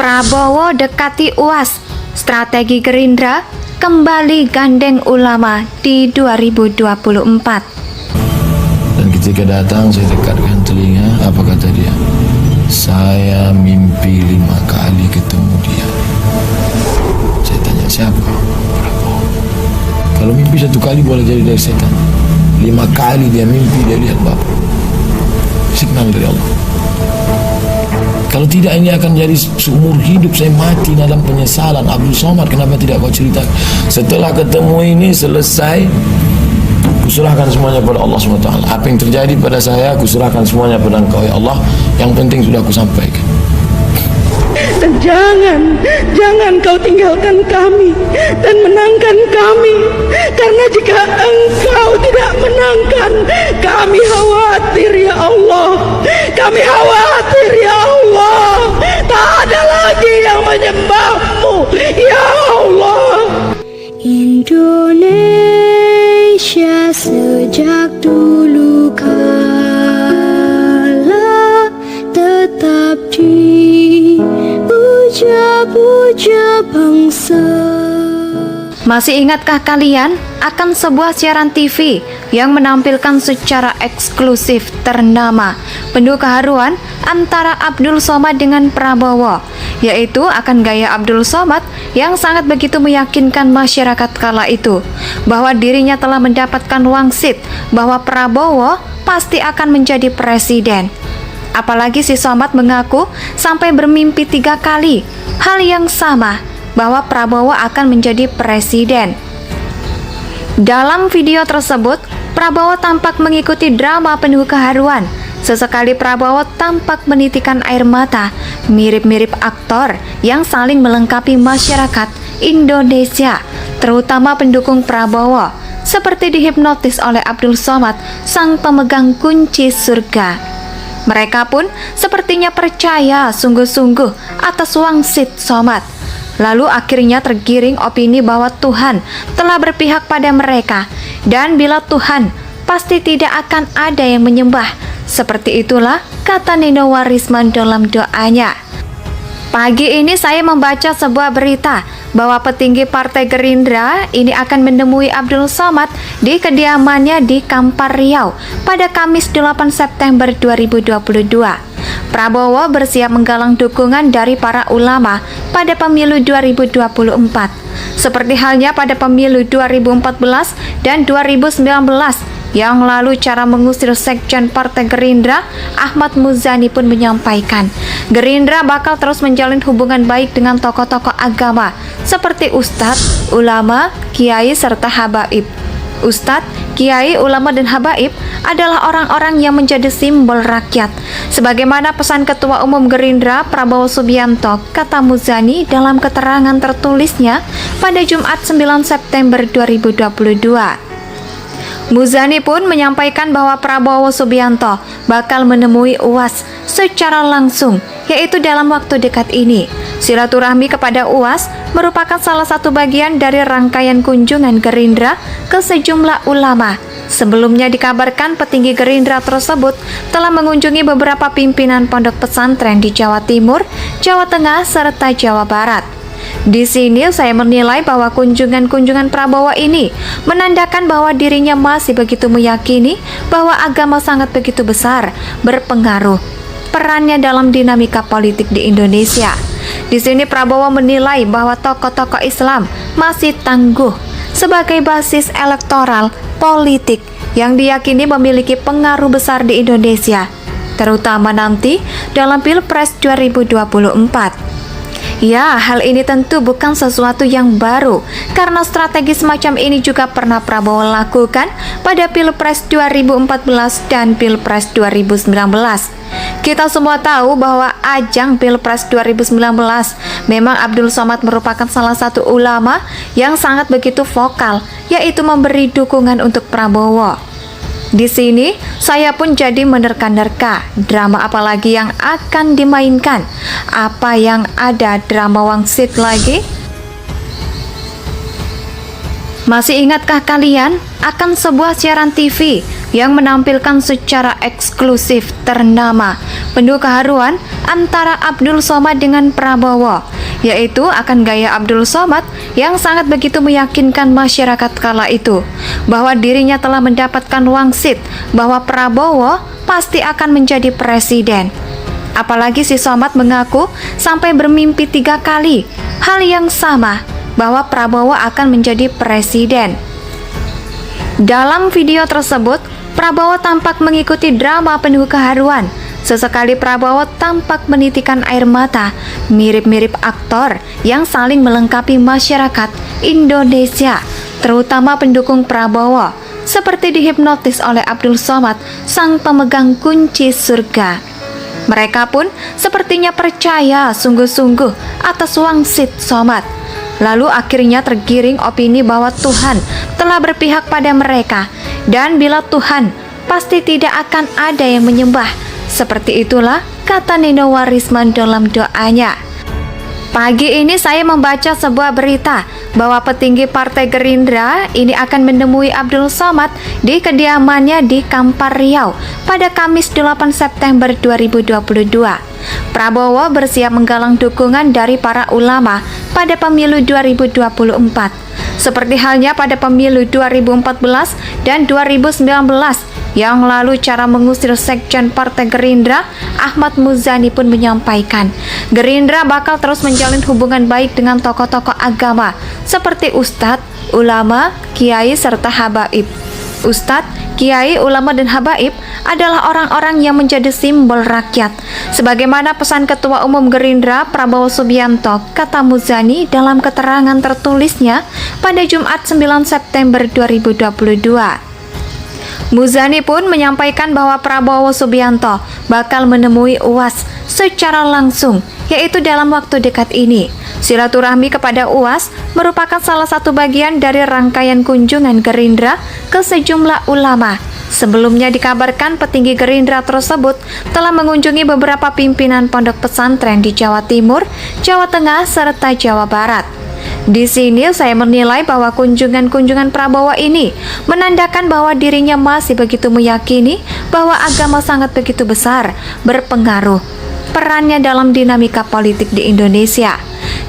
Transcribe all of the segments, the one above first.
Prabowo dekati UAS, strategi Gerindra kembali gandeng ulama di 2024. Dan ketika datang saya dekatkan telinga, apa kata dia? Saya mimpi 5 kali ketemu dia. Saya tanya, siapa? Prabowo. Kalau mimpi 1 kali boleh jadi dari setan, 5 kali dia mimpi, dia lihat Bapak. Signal dari Allah. Kalau tidak, ini akan jadi seumur hidup saya mati dalam penyesalan. Abdul Somad, kenapa tidak kau cerita? Setelah ketemu ini selesai, kuserahkan semuanya pada Allah SWT. Apa yang terjadi pada saya, kuserahkan semuanya pada Engkau ya Allah. Yang penting sudah aku sampaikan. Dan jangan kau tinggalkan kami dan menangkan kami, karena jika Engkau tidak menangkan kami, khawatir ya Allah, kami khawatir ya Allah, tak ada lagi yang menyembahmu ya Allah. Indonesia sejak dulu kala tetap dipuja-puja bangsa. Masih ingatkah kalian akan sebuah siaran TV yang menampilkan secara eksklusif ternama penuh keharuan antara Abdul Somad dengan Prabowo, yaitu akan gaya Abdul Somad yang sangat begitu meyakinkan masyarakat kala itu bahwa dirinya telah mendapatkan wangsit bahwa Prabowo pasti akan menjadi presiden. Apalagi si Somad mengaku sampai bermimpi 3 kali hal yang sama, bahwa Prabowo akan menjadi presiden. Dalam video tersebut, Prabowo tampak mengikuti drama penuh keharuan. Sesekali Prabowo tampak menitikan air mata, mirip-mirip aktor yang saling melengkapi masyarakat Indonesia, terutama pendukung Prabowo, seperti dihipnotis oleh Abdul Somad, sang pemegang kunci surga. Mereka pun sepertinya percaya sungguh-sungguh atas wangsit Somad. Lalu akhirnya tergiring opini bahwa Tuhan telah berpihak pada mereka, dan bila Tuhan pasti tidak akan ada yang menyembah. Seperti itulah kata Nino Warisman dalam doanya. Pagi ini saya membaca sebuah berita bahwa petinggi Partai Gerindra ini akan menemui Abdul Somad di kediamannya di Kampar Riau pada Kamis 8 September 2022. Prabowo bersiap menggalang dukungan dari para ulama pada pemilu 2024. Seperti halnya pada pemilu 2014 dan 2019 yang lalu, cara mengusir sekjen Partai Gerindra Ahmad Muzani pun menyampaikan Gerindra bakal terus menjalin hubungan baik dengan tokoh-tokoh agama seperti Ustadz, ulama, kiai, serta habaib. Ustadz, kiai, ulama, dan habaib adalah orang-orang yang menjadi simbol rakyat. Sebagaimana pesan Ketua Umum Gerindra Prabowo Subianto, kata Muzani dalam keterangan tertulisnya pada Jumat 9 September 2022. Muzani pun menyampaikan bahwa Prabowo Subianto bakal menemui UAS secara langsung, yaitu dalam waktu dekat ini. Silaturahmi kepada UAS merupakan salah satu bagian dari rangkaian kunjungan Gerindra ke sejumlah ulama. Sebelumnya dikabarkan petinggi Gerindra tersebut telah mengunjungi beberapa pimpinan pondok pesantren di Jawa Timur, Jawa Tengah, serta Jawa Barat. Di sini saya menilai bahwa kunjungan-kunjungan Prabowo ini menandakan bahwa dirinya masih begitu meyakini bahwa agama sangat begitu besar berpengaruh perannya dalam dinamika politik di Indonesia. Di sini Prabowo menilai bahwa tokoh-tokoh Islam masih tangguh sebagai basis elektoral politik yang diyakini memiliki pengaruh besar di Indonesia, terutama nanti dalam Pilpres 2024. Ya, hal ini tentu bukan sesuatu yang baru, karena strategi semacam ini juga pernah Prabowo lakukan pada Pilpres 2014 dan Pilpres 2019. Kita semua tahu bahwa ajang Pilpres 2019 memang Abdul Somad merupakan salah satu ulama yang sangat begitu vokal, yaitu memberi dukungan untuk Prabowo. Di sini saya pun jadi menerka-nerka drama apalagi yang akan dimainkan. Apa yang ada drama wangsit lagi? Masih ingatkah kalian akan sebuah siaran TV yang menampilkan secara eksklusif ternama penuh keharuan antara Abdul Somad dengan Prabowo, yaitu akan gaya Abdul Somad yang sangat begitu meyakinkan masyarakat kala itu bahwa dirinya telah mendapatkan wangsit bahwa Prabowo pasti akan menjadi presiden. Apalagi si Somad mengaku sampai bermimpi 3 kali hal yang sama, bahwa Prabowo akan menjadi presiden. Dalam video tersebut, Prabowo tampak mengikuti drama penuh keharuan. Sesekali Prabowo tampak menitikan air mata, mirip-mirip aktor yang saling melengkapi masyarakat Indonesia, terutama pendukung Prabowo, seperti dihipnotis oleh Abdul Somad, sang pemegang kunci surga. Mereka pun sepertinya percaya sungguh-sungguh atas wangsit Somad. Lalu akhirnya tergiring opini bahwa Tuhan telah berpihak pada mereka, dan bila Tuhan pasti tidak akan ada yang menyembah. Seperti itulah kata Nino Warisman dalam doanya. Pagi ini saya membaca sebuah berita bahwa petinggi Partai Gerindra ini akan menemui Abdul Somad di kediamannya di Kampar Riau pada Kamis 8 September 2022. Prabowo bersiap menggalang dukungan dari para ulama pada pemilu 2024. Seperti halnya pada pemilu 2014 dan 2019 yang lalu, cara mengusir sekjen Partai Gerindra Ahmad Muzani pun menyampaikan Gerindra bakal terus menjalin hubungan baik dengan tokoh-tokoh agama seperti ustadz, ulama, kiai, serta habaib. Ustadz, kiai, ulama, dan habaib adalah orang-orang yang menjadi simbol rakyat. Sebagaimana pesan Ketua Umum Gerindra Prabowo Subianto, kata Muzani dalam keterangan tertulisnya pada Jumat 9 September 2022. Muzani pun menyampaikan bahwa Prabowo Subianto bakal menemui UAS secara langsung, yaitu dalam waktu dekat ini. Silaturahmi kepada UAS merupakan salah satu bagian dari rangkaian kunjungan Gerindra ke sejumlah ulama. Sebelumnya dikabarkan petinggi Gerindra tersebut telah mengunjungi beberapa pimpinan pondok pesantren di Jawa Timur, Jawa Tengah, serta Jawa Barat. Di sini saya menilai bahwa kunjungan-kunjungan Prabowo ini menandakan bahwa dirinya masih begitu meyakini bahwa agama sangat begitu besar berpengaruh perannya dalam dinamika politik di Indonesia.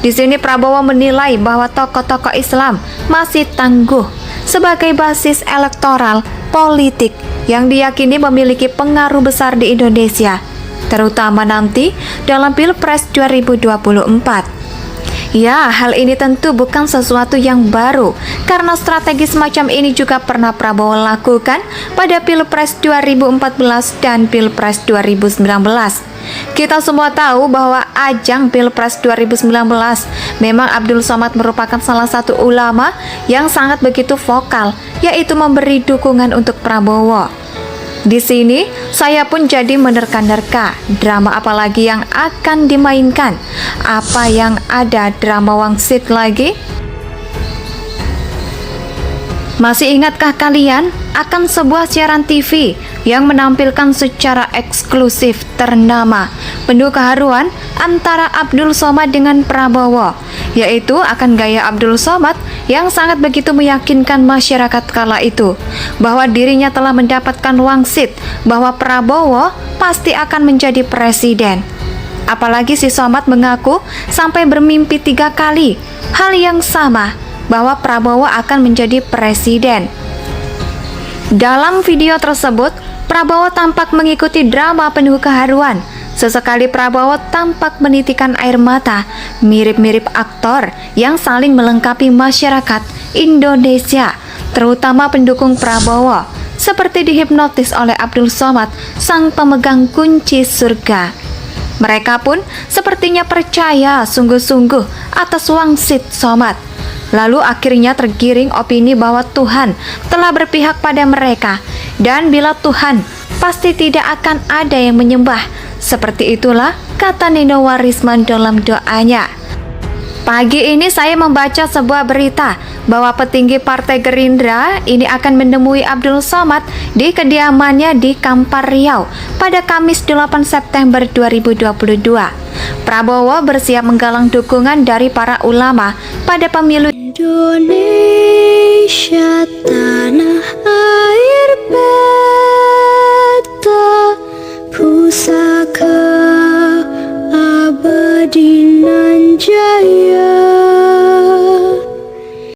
Di sini Prabowo menilai bahwa tokoh-tokoh Islam masih tangguh sebagai basis elektoral politik yang diyakini memiliki pengaruh besar di Indonesia, terutama nanti dalam Pilpres 2024. Ya, hal ini tentu bukan sesuatu yang baru, karena strategi semacam ini juga pernah Prabowo lakukan pada Pilpres 2014 dan Pilpres 2019. Kita semua tahu bahwa ajang Pilpres 2019 memang Abdul Somad merupakan salah satu ulama yang sangat begitu vokal, yaitu memberi dukungan untuk Prabowo. Di sini saya pun jadi menerka-nerka drama apalagi yang akan dimainkan. Apa yang ada drama wangsit lagi? Masih ingatkah kalian akan sebuah siaran TV yang menampilkan secara eksklusif ternama penuh keharuan antara Abdul Somad dengan Prabowo, yaitu akan gaya Abdul Somad yang sangat begitu meyakinkan masyarakat kala itu bahwa dirinya telah mendapatkan wangsit bahwa Prabowo pasti akan menjadi presiden. Apalagi si Somad mengaku sampai bermimpi 3 kali hal yang sama, bahwa Prabowo akan menjadi presiden. Dalam video tersebut, Prabowo tampak mengikuti drama penuh keharuan. Sesekali Prabowo tampak menitikan air mata, mirip-mirip aktor yang saling melengkapi masyarakat Indonesia, terutama pendukung Prabowo, seperti dihipnotis oleh Abdul Somad, sang pemegang kunci surga. Mereka pun sepertinya percaya sungguh-sungguh atas wangsit Somad. Lalu akhirnya tergiring opini bahwa Tuhan telah berpihak pada mereka, dan bila Tuhan pasti tidak akan ada yang menyembah. Seperti itulah kata Nino Warisman dalam doanya. Pagi ini saya membaca sebuah berita bahwa petinggi Partai Gerindra ini akan menemui Abdul Somad di kediamannya di Kampar Riau pada Kamis 8 September 2022. Prabowo bersiap menggalang dukungan dari para ulama pada pemilu Indonesia tanah air pusaka abadi nan